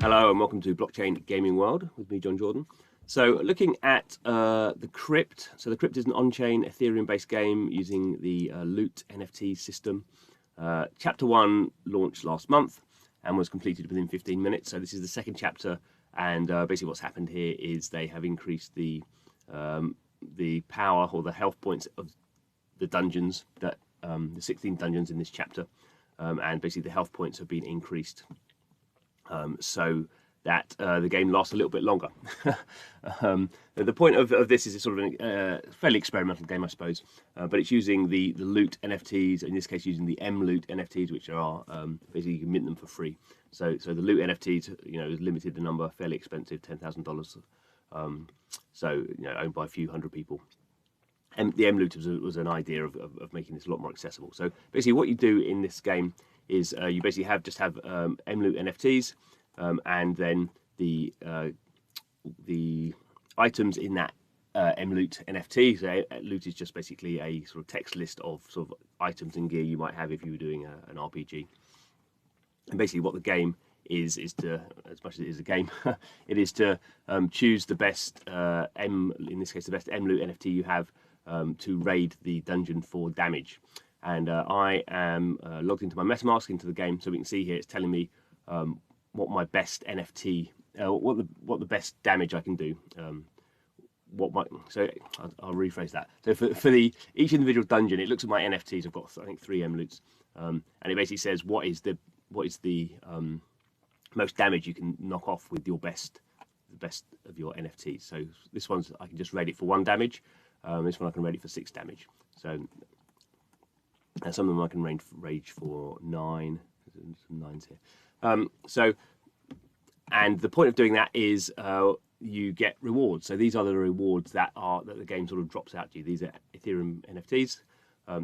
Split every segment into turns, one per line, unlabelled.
Hello and welcome to Blockchain Gaming World with me, John Jordan. So looking at the Crypt. So the Crypt is an on-chain Ethereum-based game using the Loot NFT system. Chapter 1 launched last month and was completed within 15 minutes. So this is the second chapter, and basically what's happened here is they have increased the power or the health points of the dungeons, that the 16 dungeons in this chapter, and basically the health points have been increased. So that the game lasts a little bit longer. The point of this is it's sort of a fairly experimental game, I suppose, but it's using the loot NFTs, in this case using the M-loot NFTs, which are basically you can mint them for free. So the loot NFTs, is limited the number, fairly expensive, $10,000. So owned by a few hundred people. And the M-loot was an idea of making this a lot more accessible. So basically what you do in this game is you basically have M-loot NFTs, and then the items in that M-loot NFT. So loot is just basically a sort of text list of sort of items and gear you might have if you were doing an RPG. And basically what the game is to, as much as it is a game, it is to choose the best in this case the best M-loot NFT you have to raid the dungeon for damage. And I am logged into my MetaMask into the game, so we can see here it's telling me what my best NFT, what the best damage I can do. So I'll rephrase that. So for each individual dungeon, it looks at my NFTs. I've got I think 3 M-loots, and it basically says what is the most damage you can knock off with the best of your NFTs. So this one's I can just raid it for 1 damage. This one I can raid it for 6 damage. So. And some of them I can rage for 9. There's some 9s here. And the point of doing that is you get rewards. So these are the rewards that the game sort of drops out to you. These are Ethereum NFTs.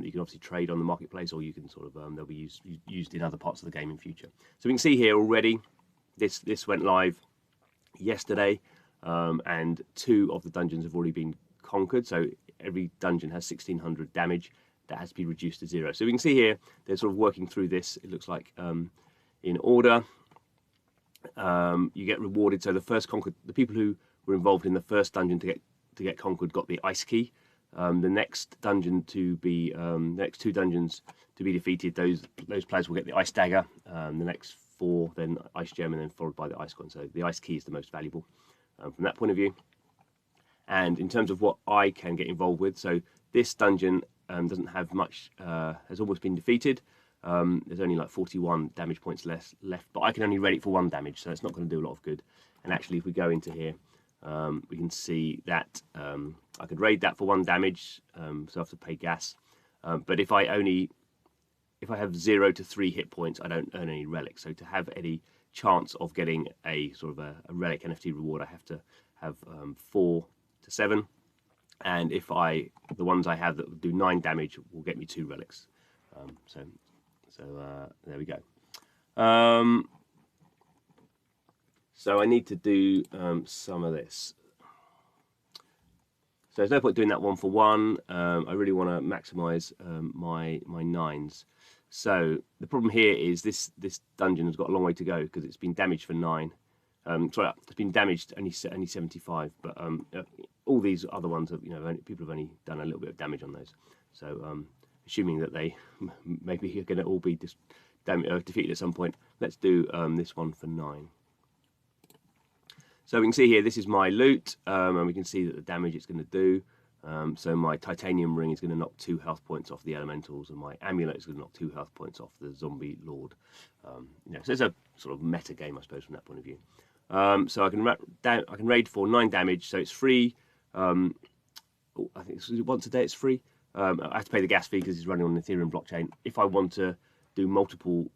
You can obviously trade on the marketplace, or you can sort of they'll be used in other parts of the game in future. So we can see here already this went live yesterday, and 2 of the dungeons have already been conquered. So every dungeon has 1,600 damage. That has to be reduced to 0. So we can see here they're sort of working through this. It looks like in order. You get rewarded. So the people who were involved in the first dungeon to get conquered got the ice key. The next dungeon next 2 dungeons to be defeated, those players will get the ice dagger. The next 4 then ice gem, and then followed by the ice coin. So the ice key is the most valuable from that point of view. And in terms of what I can get involved with, so this dungeon doesn't have much, has almost been defeated. There's only like 41 damage points left, but I can only raid it for 1 damage, so it's not going to do a lot of good. And actually, if we go into here, we can see that I could raid that for 1 damage, so I have to pay gas. But if I have 0 to 3 hit points, I don't earn any relics. So to have any chance of getting a sort of a relic NFT reward, I have to have 4 to 7. And the ones I have that do 9 damage will get me 2 relics. So there we go. So I need to do some of this. So there's no point doing that 1 for 1. I really want to maximise my 9s. So the problem here is this dungeon has got a long way to go because it's been damaged for 9. Sorry, it's been damaged only 75, but all these other ones have, people have only done a little bit of damage on those. So assuming that they maybe are going to all be defeated at some point, let's do this one for 9. So we can see here, this is my loot, and we can see that the damage it's going to do. So my titanium ring is going to knock 2 health points off the elementals, and my amulet is going to knock 2 health points off the zombie lord. So it's a sort of meta game, I suppose, from that point of view. So I can raid for 9 damage, so it's free. I think it's once a day it's free. I have to pay the gas fee because it's running on the Ethereum blockchain. If I want to do multiple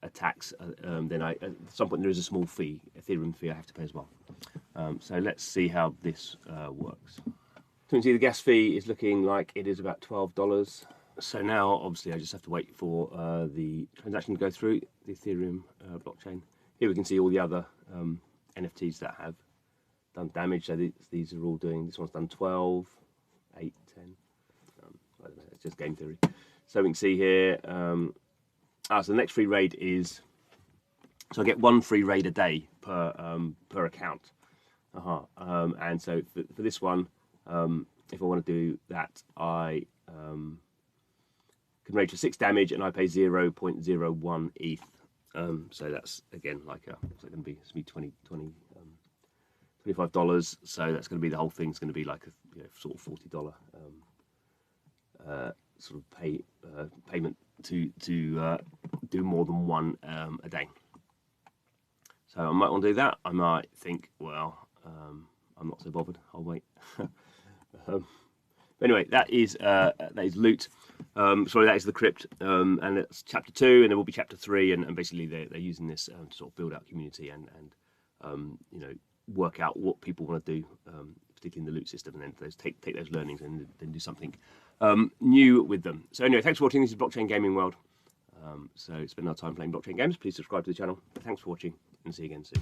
attacks, then at some point there is a small fee, Ethereum fee I have to pay as well. So let's see how this works. So you can see the gas fee is looking like it is about $12. So now obviously I just have to wait for the transaction to go through the Ethereum blockchain. Here we can see all the other NFTs that have done damage. So these are all doing, this one's done 12, 8, 10. I don't know, it's just game theory. So we can see here, so the next free raid is So I get 1 free raid a day per account. And so for this one, if I want to do that, I can raid for 6 damage, and I pay 0.01 ETH. So that's again like it's going to be $25. So that's going to be the whole thing's going to be like a sort of $40 sort of payment to do more than one a day. So I might want to do that. I might think, well, I'm not so bothered. I'll wait. But anyway, that is loot. Sorry, that is the Crypt, and it's chapter 2, and there will be chapter 3, and basically they're using this to sort of build out community and work out what people want to do, particularly in the loot system, and then take those learnings and then do something new with them. So anyway, thanks for watching. This is Blockchain Gaming World. So spend our time playing blockchain games. Please subscribe to the channel. Thanks for watching, and see you again soon.